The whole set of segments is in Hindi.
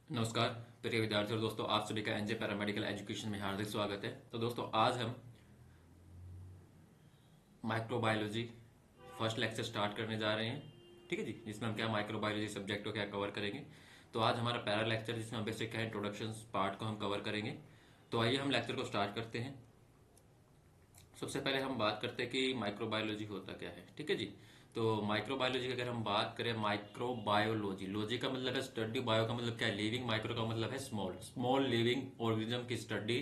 नमस्कार प्रिय विद्यार्थी और दोस्तों, आप सभी का एनजे पैरामेडिकल एजुकेशन में हार्दिक स्वागत है। तो दोस्तों, आज हम माइक्रोबायोलॉजी फर्स्ट लेक्चर स्टार्ट करने जा रहे हैं। ठीक है जी, जिसमें हम क्या माइक्रोबायोलॉजी सब्जेक्ट को क्या कवर करेंगे। तो आज हमारा पहला लेक्चर जिसमें हम बेसिक क्या इंट्रोडक्शन पार्ट को हम कवर करेंगे। तो आइए हम लेक्चर को स्टार्ट करते हैं। सबसे पहले हम बात करते हैं कि माइक्रोबायोलॉजी होता क्या है। ठीक है जी। तो माइक्रोबायोलॉजी की अगर हम बात करें, माइक्रोबायोलॉजी, लॉजी का मतलब है स्टडी, बायो का मतलब क्या है लिविंग, माइक्रो का मतलब है स्मॉल। स्मॉल लिविंग ऑर्गेनिज्म की स्टडी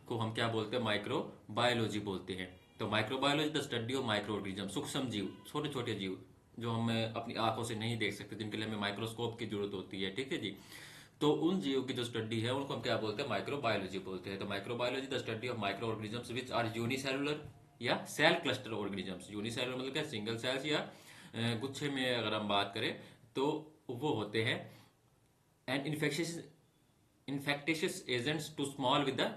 को हम क्या बोलते हैं, माइक्रोबायोलॉजी बोलते हैं। तो microbiology the study of micro organism, सूक्ष्म जीव, छोटे छोटे जीव जो हम अपनी आंखों से नहीं देख सकते, जिनके लिए हमें माइक्रोस्कोप की जरूरत होती है। ठीक है जी। तो उन जीवों की जो स्टडी है उनको हम क्या बोलते हैं, माइक्रोबायोलॉजी बोलते हैं। तो microbiology the study of micro organisms which are unicellular या सेल क्लस्टर ऑर्गेनिजम्स। यूनिसेलुलर मतलब क्या, सिंगल सेल्स या गुच्छे में अगर हम बात करें तो वो होते हैं and infectious agents too small with the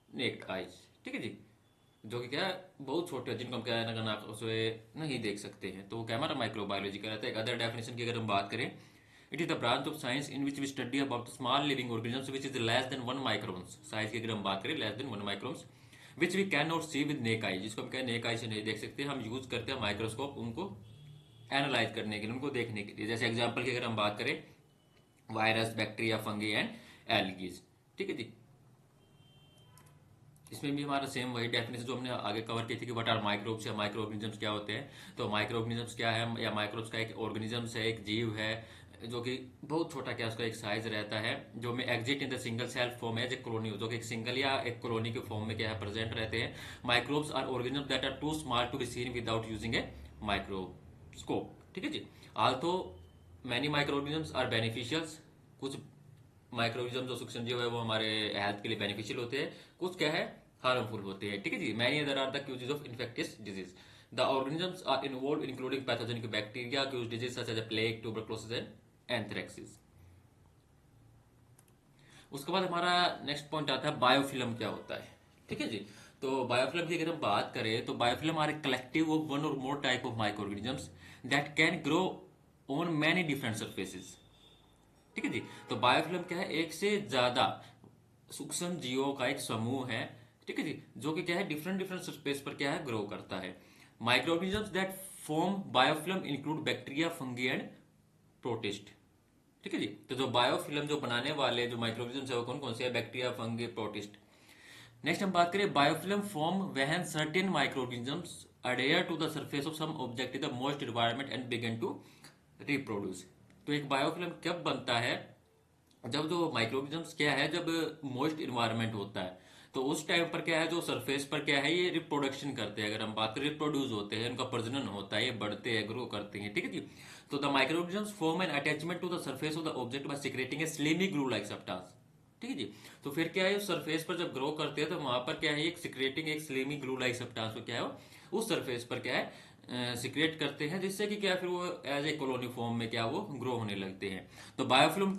naked eyes. ठीक है जी। जो कि क्या है, बहुत छोटे हैं, जिनको हम क्या है ना आंखों से नहीं देख सकते हैं। तो वो क्या हमारा माइक्रोबायोलॉजी कहलाता है। एक अदर डेफिनेशन की अगर हम बात करें, it is the branch of science in which we study about small living organisms which is less than 1 microns. Size की अगर हम बात करें, less than 1 microns, which we can not see with naked eye, जिसको हम क्या नेक आई से नहीं देख सकते, हम यूज करते हैं माइक्रोस्कोप उनको एनालाइज करने के लिए, उनको देखने के लिए। जैसे एग्जाम्पल की अगर हम बात करें, virus, bacteria, fungi and algae. ठीक है जी। इसमें भी हमारा सेम वही डेफिनेशन जो हमने आगे कवर की थी कि व्हाट आर माइक्रोब्स या माइक्रो ऑर्गेनिजम्स क्या होते हैं। तो माइक्रो ऑर्गेनिजम्स क्या है, या माइक्रोब्स का एक ऑर्गेनिजम्स है, एक जीव है जो कि बहुत छोटा, क्या उसका एक साइज रहता है, जो में exist in the single cell form है, जो कॉलोनी, जो कि एक सिंगल या एक कॉलोनी के फॉर्म में क्या है प्रेजेंट रहते हैं। Microbes are organisms that are too small to be seen without using a microscope. ठीक है जी। Also many micro organisms are beneficials. कुछ माइक्रोविज्म जो सूक्ष्म जीव है वो हमारे हेल्थ के लिए बेनिफिशियल होते हैं, कुछ क्या है हार्मफुल होते हैं। ठीक है जी। Many other are the causes of infectious disease. The organisms are involve including pathogenic bacteria, cause disease such as plague, tuberculosis and anthrax. उसके बाद हमारा नेक्स्ट पॉइंट आता है बायोफिल्म क्या होता है। ठीक है जी। तो बायोफिल्म की अगर हम बात करें तो biofilm are a collective of one or more type of micro organisms that can grow on many different surfaces. ठीक है जी। तो बायोफिल्म क्या है, एक से ज्यादा सूक्ष्म जीवों का एक समूह है। ठीक है जी। जो कि क्या है डिफरेंट डिफरेंट स्पेस पर क्या है ग्रो करता है। Micro organisms that form biofilm include bacteria, fungi and protist. ठीक है जी। तो जो बायोफिल्म जो बनाने वाले जो माइक्रो ऑर्गेनिजम्स है वो कौन कौन से है, बैक्टीरिया, फंगी, प्रोटिस्ट। नेक्स्ट हम बात करें biofilm form when certain micro organisms adhere to the surface of some object in the moist environment and begin to reproduce। तो एक बायोफिल्म कब बनता है, जब जो माइक्रोऑर्गेनिजम्स क्या है, जब मोइस्ट इन्वायरमेंट होता है तो उस टाइम पर क्या है, जो सरफेस पर क्या है ये रिप्रोडक्शन करते हैं। अगर हम बात करें, रिप्रोड्यूस होते हैं, उनका प्रजनन होता है, ये बढ़ते हैं, ग्रो करते हैं। ठीक है जी। तो the microorganisms form an attachment to the surface of the object by secreting a slimy glue like substance. ठीक है जी। तो फिर क्या है, सरफेस पर जब ग्रो करते हैं तो वहां पर क्या है, एक सिक्रेटिंग एक स्लिमी ग्लू लाइक सब्सटेंस को क्या है उस सरफेस पर क्या है सिक्रेट करते हैं, जिससे कि क्या फिर वो एज ए कॉलोनी फॉर्म में क्या वो ग्रो होने लगते हैं। तो बायोफिल्म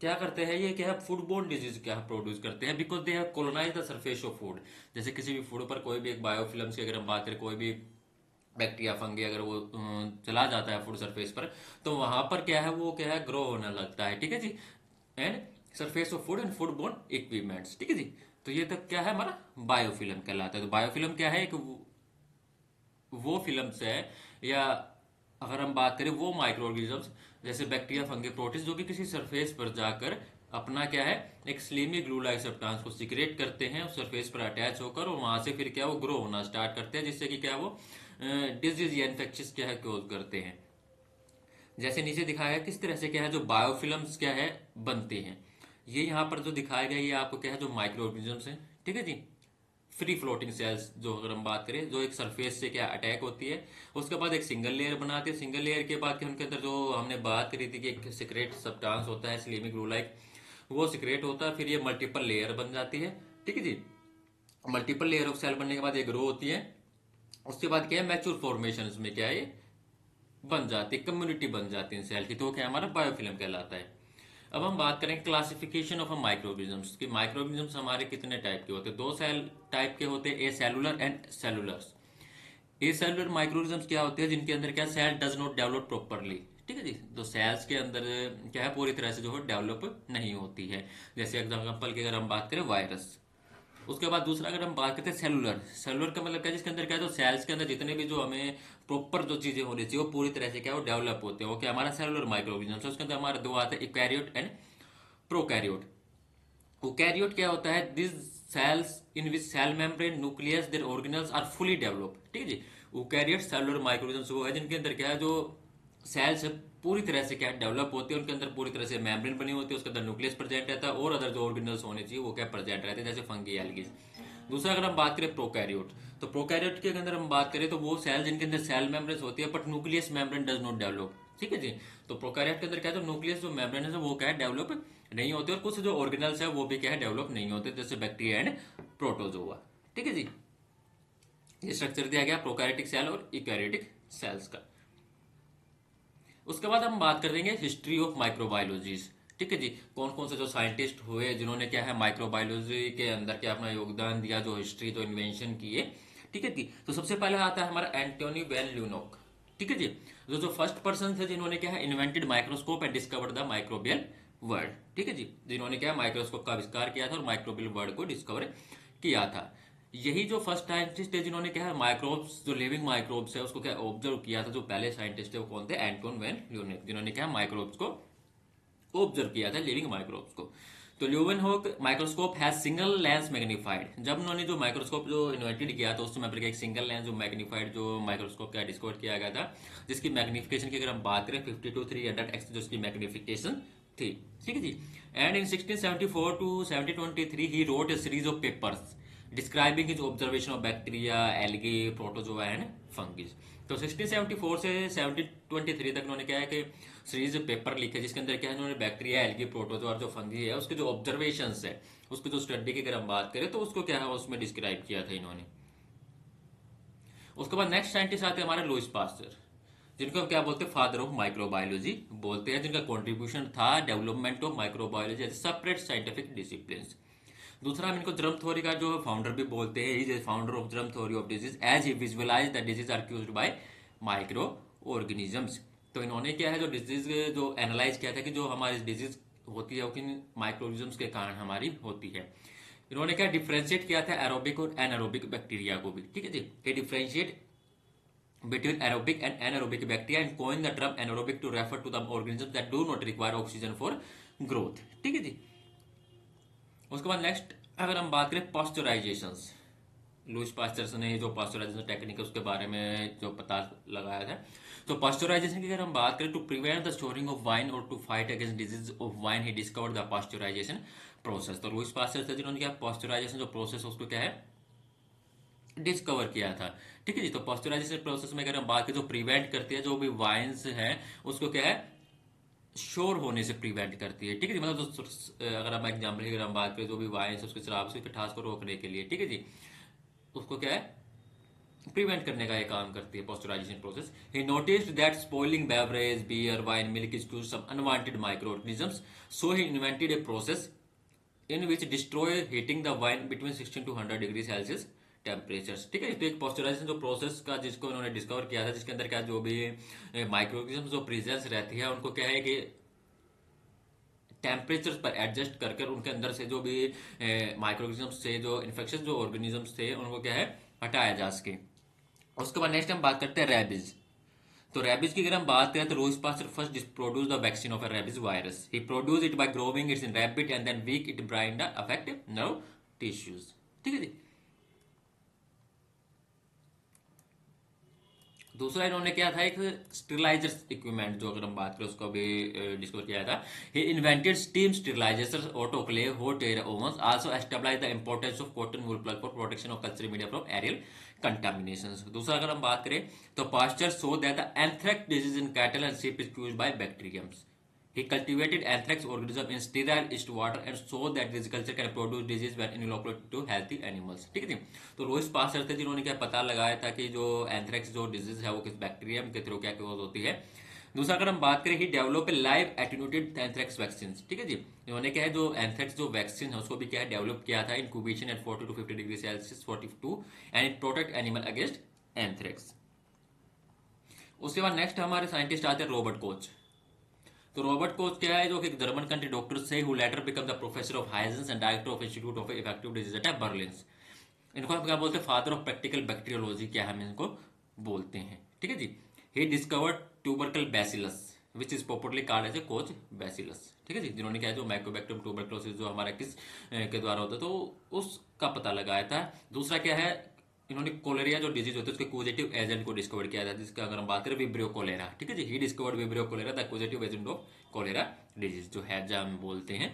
क्या करते हैं, ये क्या है फूडबोर्न डिजीज क्या प्रोड्यूस करते हैं, because they have colonise the surface of food. जैसे किसी भी फूड पर कोई भी एक बायोफिल्म की अगर हम बात करें, कोई भी बैक्टीरिया, फंगी अगर वो चला जाता है फूड सरफेस पर, तो वहां पर क्या है वो क्या है ग्रो होने लगता है। ठीक है जी। And surface of food and food borne equipments. ठीक है जी। तो ये तक क्या है हमारा बायोफिल्म कहलाता है। तो बायोफिल्म क्या है, एक वो फिल्म्स है, या अगर हम बात करें वो माइक्रो ऑर्गेनिजम्स जैसे बैक्टीरिया, फंगी, प्रोटिस्ट, जो कि किसी सरफेस पर जाकर अपना क्या है एक स्लीमी ग्लू लाइक सब्सटेंस को सिक्रेट करते हैं, उस सरफेस पर अटैच होकर, और वहां से फिर क्या वो ग्रो होना स्टार्ट करते हैं, जिससे कि क्या वो डिजीज या इन्फेक्शन क्या है क्योज करते हैं। जैसे नीचे दिखाया है किस तरह से क्या है जो बायोफिल्म्स क्या है बनते हैं। ये यहाँ पर जो दिखाया गया ये आपको क्या है जो माइक्रो ऑर्गेनिजम्स है। ठीक है जी। फ्री फ्लोटिंग सेल्स जो अगर हम बात करें, जो एक सरफेस से क्या अटैक होती है, उसके बाद एक सिंगल लेयर बनाती है, सिंगल लेयर के बाद उनके अंदर जो हमने बात करी थी कि एक सिक्रेट सब्सटेंस होता है स्लीमी ग्लू लाइक, वो सिक्रेट होता है, फिर ये मल्टीपल लेयर बन जाती है। ठीक है जी। मल्टीपल लेयर ऑफ सेल बनने के बाद ये ग्रो होती है। उसके बाद क्या है मैच्योर फॉर्मेशन में क्या है ये बन जाती है, कम्युनिटी बन जाती है सेल की, तो क्या हमारा बायोफिल्म कहलाता है। अब हम बात करें क्लासिफिकेशन ऑफ माइक्रोऑर्गेनिजम्स की। माइक्रोऑर्गेनिजम्स हमारे कितने टाइप के होते हैं, दो सेल टाइप के होते हैं, acellular and cellulars. Acellular microorganisms क्या होते हैं, जिनके अंदर क्या cell does not develop properly. ठीक है जी। तो सेल्स के अंदर क्या है, पूरी तरह से जो है डेवलप नहीं होती है। जैसे एग्जाम्पल की अगर हम बात करें वायरस। उसके बाद दूसरा अगर हम बात करते हैं सेलुलर। सेलुलर का मतलब क्या है, जिसके अंदर क्या है, तो सेल्स के अंदर जितने भी जो हमें प्रॉपर जो चीजें होनी चाहिए वो पूरी तरह से क्या है, वो डेवलप होते हैं। वो क्या, हमारा सेलुलर माइक्रो ऑर्गेनिज्म है। उसके अंदर हमारे दो आते हैं, इकैरियोट एंड प्रोकैरियोट। यूकैरियोट क्या होता है, this cells in which cell membrane nucleus their organelles are fully developed. ठीक है जी। यूकैरियोट सेलुलर माइक्रोऑर्गेनिज्म्स वो है जिनके अंदर क्या है, जो सेल्स है पूरी तरह से क्या डेवलप होती है, उनके अंदर पूरी तरह से मेम्ब्रेन बनी होती है, उसके अंदर न्यूक्लियस प्रेजेंट रहता है और अदर जो ऑर्गेनल्स होने चाहिए वो क्या प्रेजेंट रहते हैं, जैसे फंगी, एल्गी। दूसरा अगर हम बात करें प्रोकैरियोट, तो प्रोकैरियोट के अंदर हम बात करें तो वो सेल जिनके अंदर सेल मेम्ब्रेन होती है but nucleus membrane does not develop. ठीक है जी। तो प्रोकैरियोट के अंदर क्या है, तो न्यूक्लियस जो मेम्ब्रेन है वो क्या है, डेवलप नहीं होते, और कुछ जो ऑर्गेनल्स है वो भी क्या है, डेवलप नहीं होते, जैसे बैक्टीरिया एंड प्रोटोजोआ। ठीक है जी। ये स्ट्रक्चर दिया गया प्रोकैरियोटिक सेल और यूकैरियोटिक सेल्स का। उसके बाद हम बात कर देंगे हिस्ट्री ऑफ माइक्रोबायोलॉजीज। ठीक है जी। कौन कौन से जो साइंटिस्ट हुए जिन्होंने क्या है, माइक्रोबायोलॉजी के अंदर क्या अपना योगदान दिया, जो हिस्ट्री, जो इन्वेंशन किए। ठीक है जी। तो सबसे पहले आता है हमारा एंटोनी वेन ल्यूनोक। ठीक है जी। जो जो फर्स्ट पर्सन थे जिन्होंने क्या है, invented microscope and discovered the microbial world. ठीक है जी। जिन्होंने क्या, माइक्रोस्कोप का आविष्कार किया था और माइक्रोबियल वर्ल्ड को डिस्कवर किया था। यही जो फर्स्ट साइंटिस्ट है जिन्होंने क्या है, माइक्रोब्स, जो लिविंग माइक्रोब्स है उसको क्या ऑब्जर्व किया था, जो पहले साइंटिस्ट है वो कौन थे, एंटोन वेन ल्यूनेक, जिन्होंने क्या माइक्रोब्स को ऑब्जर्व किया था, लिविंग माइक्रोब्स को। तो Leeuwenhoek microscope has single lens magnified. जब उन्होंने जो माइक्रोस्कोप जो इन्वेंटेड किया था उस समय पर एक सिंगल लेंस जो मैग्नीफाइड जो माइक्रोस्कोप का डिस्कवर किया गया था, जिसकी मैग्निफिकेशन की अगर हम बात करें 50 to 300x जो इसकी मैग्निफिकेशन थी। ठीक है जी। And in 1674 to 1723 he wrote a series of papers describing his observation of bacteria, algae, protozoa and fungi. तो 1674 से 1723 तक उन्होंने क्या है कि सीरीज पेपर लिखे, जिसके अंदर क्या है, उन्होंने बैक्टीरिया, एल्गी, प्रोटोजोआ और जो फंगी है उसके जो ऑब्जर्वेशन है, उसकी जो स्टडी की अगर हम बात करें तो उसको क्या है, उसमें डिस्क्राइब किया था इन्होंने। उसके बाद नेक्स्ट साइंटिस्ट आते हैं हमारे लुईस पास्चर, जिनको हम क्या बोलते हैं, फादर ऑफ माइक्रोबायोलॉजी बोलते हैं, जिनका कंट्रीब्यूशन था development of microbiology as separate scientific discipline. दूसरा हम इनको जर्म थ्योरी का जो फाउंडर भी बोलते हैं, is founder of germ theory of disease as he visualise the disease are caused by micro organisms. तो इन्होंने क्या है, जो डिजीज जो एनालाइज किया था कि जो हमारी डिजीज होती है वो किन माइक्रो ऑर्गेनिजम्स के कारण हमारी होती है। इन्होंने क्या डिफ्रेंशिएट किया था एरोबिक और एनारोबिक बैक्टीरिया को भी। ठीक है जी। ये differentiate between aerobic and anaerobic bacteria and coin the term anaerobic to refer to the organisms that do not require oxygen for growth। ठीक है जी। उसके बाद नेक्स्ट अगर हम बात करें पास्चराइजेशन, लुईस पास्चर ने जो पास्चराइजेशन टेक्निक है उसके बारे में जो पता लगाया था। तो पास्चराइजेशन की अगर हम बात करें, to prevent the storing of wine or to fight against disease of wine he discovered the pasteurisation process. तो लुईस पास्चर थे जिन्होंने क्या पास्चराइजेशन जो प्रोसेस है उसको क्या है, डिस्कवर किया था। ठीक है जी। तो पास्चराइजेशन प्रोसेस में अगर हम बात करें, जो प्रिवेंट करती है, जो भी वाइन्स है उसको क्या है, शोर होने से प्रिवेंट करती है। ठीक है जी। मतलब अगर हम एग्जाम्पल की अगर हम बात करें, जो भी वाइन्स उसके शराब से मिठास को रोकने के लिए, ठीक है जी, उसको क्या है, प्रिवेंट करने का ये काम करती है pasteurisation process. He noticed that spoiling beverage, beer, wine, milk is to some unwanted microorganisms, so he invented a process in which destroy heating the wine between 16 to 100 degree Celsius temperatures. ठीक है। तो एक पॉस्चराइजेशन जो प्रोसेस का जिसको उन्होंने डिस्कवर किया था, जिसके अंदर क्या जो भी माइक्रोऑर्गेनिज्म जो प्रेजेंस रहती है उनको क्या है कि टेम्परेचर पर एडजस्ट कर उनके अंदर से जो भी माइक्रोऑर्गेनिज्म्स थे, जो इन्फेक्शन जो ऑर्गेनिजम्स थे, उनको क्या है हटाया जा सके। उसके बाद नेक्स्ट हम बात करते हैं रैबिज। तो रैबिज की अगर हम बात करें तो Louis Pasteur first produce the vaccine of a rabies virus. He produce it by growing its in rabbit and then weak it brine the affected nerve tissues. ठीक है जी। दूसरा इन्होंने क्या था, एक स्टेरिलाइजर इक्विपमेंट जो अगर हम बात करें उसको भी डिस्कवर किया था। He invented steam sterilisers, autoclave, hot air ovens, also establish the importance of cotton wool plug for protection of culture media from aerial contamination. दूसरा अगर हम बात करें तो Pasteur saw that the anthrax disease in cattle and sheep is caused by bacteriums. He cultivated anthrax organism in sterile east water and saw that this culture can produce disease when inoculated to healthy animals। ठीक है जी। तो लुईस पास्चर थे जिन्होंने क्या पता लगाया था कि जो एंथ्रेक्स जो डिजीज है वो किस बैक्टीरियम के थ्रू क्या कॉज होती है। दूसरा अगर हम बात करें, he develop a live attenuated anthrax vaccine. ठीक है जी। इन्होंने क्या है, जो एंथ्रेक्स जो वैक्सीन है उसको भी क्या है डेवलप किया था, incubation at 40 to 50 degree Celsius 42, and it protect animal against anthrax. उसके बाद नेक्स्ट हमारे साइंटिस्ट आते हैं रॉबर्ट कोच। तो रॉबर्ट कोच क्या है, जो कि एक जर्मन कंट्री डॉक्टर से who later become the professor of hygiene and director of institute of infective disease at Berlin. इनको हम क्या बोलते हैं, फादर ऑफ प्रैक्टिकल बैक्टीरियोलॉजी क्या हम इनको बोलते हैं, ठीक है जी। He discovered tubercle bacillus which is popularly called as a Koch bacillus, ठीक है जी। जिन्होंने क्या है, जो माइकोबैक्टीरियम ट्यूबरकुलोसिस जो हमारा किस के द्वारा होता है, तो उसका पता लगाया था। दूसरा क्या है, इन्होंने कोलेरिया जो डिजीज होती है उसके कोजेटिव एजेंट को डिस्कवर किया था, जिसका अगर हम बात करें विब्रियो कोलेरा, ठीक है जी। He discovered vibrio cholera the causative agent of cholera disease, जो हैजा हम बोलते हैं,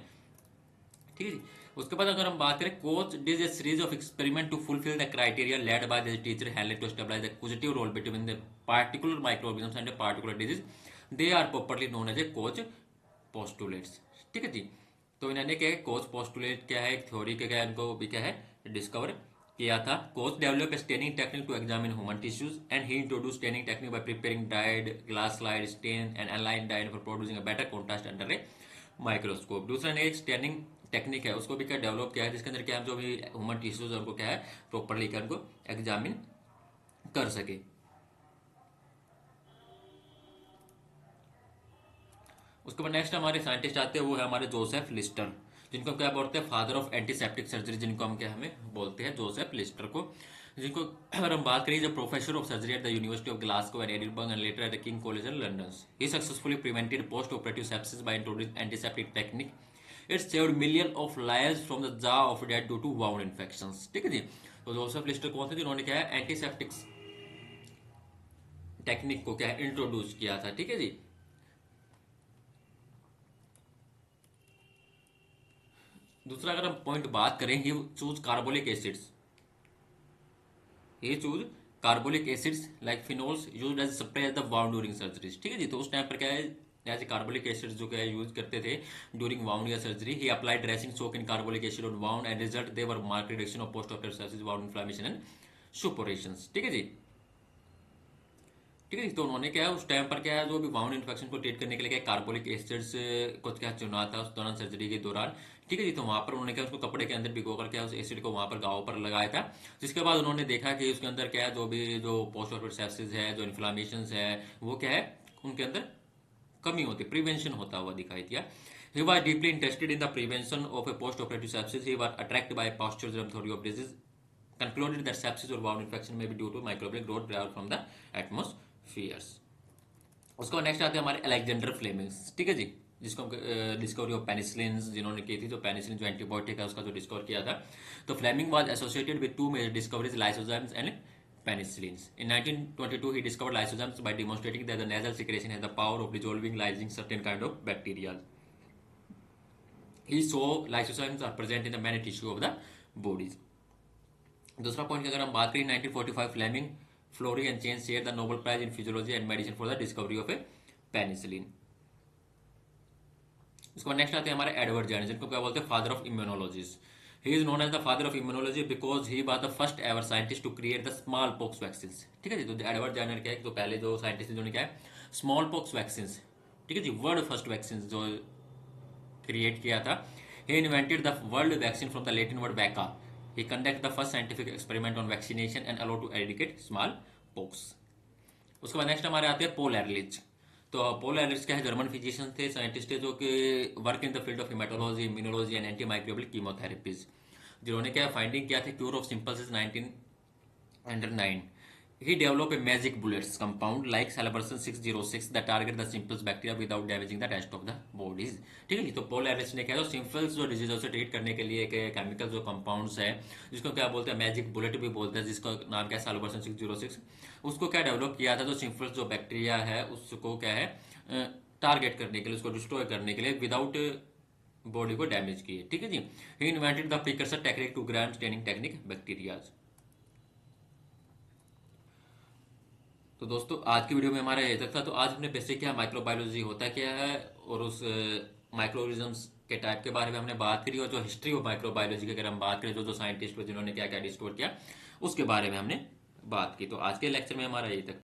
ठीक है जी। उसके बाद अगर हम बात करें, Koch did a series of experiment to fulfil the criteria led by the teacher Henle to establish the positive role between the particular microorganisms and the particular disease. They are properly known as a Koch postulates, ठीक है जी। तो इन्होंने क्या है, कोच पोस्टुलेट क्या है, एक थ्योरी क्या है, इनको भी क्या है डिस्कवर किया था। Koch develop staining technique to examine human tissues and he introduce staining technique by preparing dyed glass slide stain and aniline dyed for producing a better contrast under a microscope. दूसरा ने एक स्टेनिंग टेक्निक है, उसको भी क्या डेवलप किया है, जिसके अंदर क्या है, जो भी ह्यूमन टिश्यूज है उनको क्या है प्रॉपरली क्या उनको एग्जामिन कर सके। उसके बाद नेक्स्ट हमारे साइंटिस्ट आते हैं, वो है हमारे जोसेफ लिस्टर, जिनको क्या बोलते हैं फादर ऑफ एंटीसेप्टिक सर्जरी, जिनको हम क्या हमें बोलते हैं जोसेफ लिस्टर को। जिनको अगर हम बात करें, जब professor of surgery at the university of Glasgow and Edinburgh and later at the King College in London, he successfully prevented post operative sepsis by introducing antiseptic technique. It saved million of lives from the jaw of death due to wound infections, ठीक है जी। तो जोसेफ लिस्टर कौन थे, जिन्होंने क्या है एंटीसेप्टिक टेक्निक को क्या है इंट्रोड्यूस किया था, ठीक है जी। दूसरा अगर हम पॉइंट बात करें, he choose carbolic acids, he choose carbolic acids like phenols used as spray at the wound during surgeries, ठीक है जी। तो उस टाइम पर क्या है, ऐसे कार्बोलिक एसिड्स जो क्या यूज करते थे ड्यूरिंग वाउंड या surgery. He applied dressing soak in carbolic acid on wound and result they were marked reduction of post operative sepsis, wound inflammation and suppurations, ठीक है जी। ठीक है जी। तो उन्होंने क्या है उस टाइम पर क्या है, जो भी वाउंड इन्फेक्शन को ट्रीट करने के लिए क्या कार्बोलिक एसिड्स को क्या चुना था उस दौरान सर्जरी के दौरान, ठीक है जी। तो वहां पर उन्होंने क्या उसको कपड़े के अंदर भिगोकर क्या उस एसिड को वहां पर गाँव पर लगाया था। जिसके बाद उन्होंने देखा कि उसके अंदर क्या है, जो भी जो पोस्ट ऑपरेटिव सेप्सिस है, जो इन्फ्लामेशन है, वो क्या है उनके अंदर कमी होती, प्रिवेंशन होता हुआ दिखाई दिया। He was deeply interested in the prevention of a post-operative sepsis. He was attracted by postural theory of disease. Concluded that sepsis or wound infection may be due to microbial growth derived from the atmospheres. उसके बाद नेक्स्ट आते हैं हमारे अलेक्जेंडर फ्लेमिंग्स, ठीक है जी, जिसको डिस्कवरी ऑफ पेनिसिलिन जिन्होंने की थी, जो पेनिसिलिन जो एंटीबायोटिक है उसका जो डिस्कवर किया था। तो Fleming was associated with two major discoveries, lysozymes and penicillins. In 1922, he discovered lysozymes by demonstrating that the nasal secretion has the power of dissolving lysing certain kind of bacteria. He saw lysozymes are present in the many tissue of the bodies. दूसरा पॉइंट की अगर हम बात करें, 1945 Fleming, Florey and Chain share the Nobel Prize in physiology and medicine for the discovery of a penicillin. उसके बाद नेक्स्ट आते हैं हमारे एडवर्ड जेनर, जिनको क्या बोलते हैं father of immunologist. He is known as the father of immunology because he was the first ever scientist to create the smallpox vaccines, ठीक है जी। तो एडवर्ड जेनर क्या है, तो पहले जो साइंटिस्ट जिन्होंने क्या है स्मॉल पॉक्स वैक्सीन, ठीक है जी, वर्ल्ड फर्स्ट वैक्सीन जो क्रिएट किया था। He invented the world vaccine from the Latin word vacca. He conducted the first scientific experiment on vaccination and allowed to eradicate smallpox. उसके बाद नेक्स्ट हमारे आते हैं पोल एरलिच। तो पोल एरलिच क्या है, जर्मन फिजिशियन थे, साइंटिस्ट थे, जो कि work in the field of haematology, immunology and anti microbial chemotherapies, जिन्होंने क्या फाइंडिंग किया था cure of simples 1909। He developed a magic bullets compound like Salvarsan 606 that target the simples bacteria without damaging the rest of the bodies, ठीक है जी। तो पोल एरलिच ने क्या है, सिंपल्स जो डिजीजों से ट्रीट करने के लिए एक केमिकल जो कंपाउंड्स है, जिसको क्या बोलते हैं मैजिक बुलेट भी बोलते हैं, जिसका नाम क्या है साल्वर्सन 606, उसको क्या डेवलप किया था, जो सिंपल्स जो बैक्टीरिया है उसको क्या है टारगेट करने के लिए, उसको डिस्ट्रॉय करने के लिए विदाउट बॉडी को डैमेज किए, ठीक है जी। He invented the precursor technique to gram staining technique bacterias. तो दोस्तों आज की वीडियो में हमारा ये तक था। तो आज हमने बेसिक क्या माइक्रोबायोलॉजी होता क्या है और उस माइक्रोऑर्गेनिजम्स के टाइप के बारे में हमने बात करी, और जो हिस्ट्री ऑफ माइक्रोबायोलॉजी की अगर हम बात करें, जो जो साइंटिस्ट जिन्होंने क्या क्या डिस्कवर किया उसके बारे में हमने बात की। तो आज के लेक्चर में हमारा ये तक था।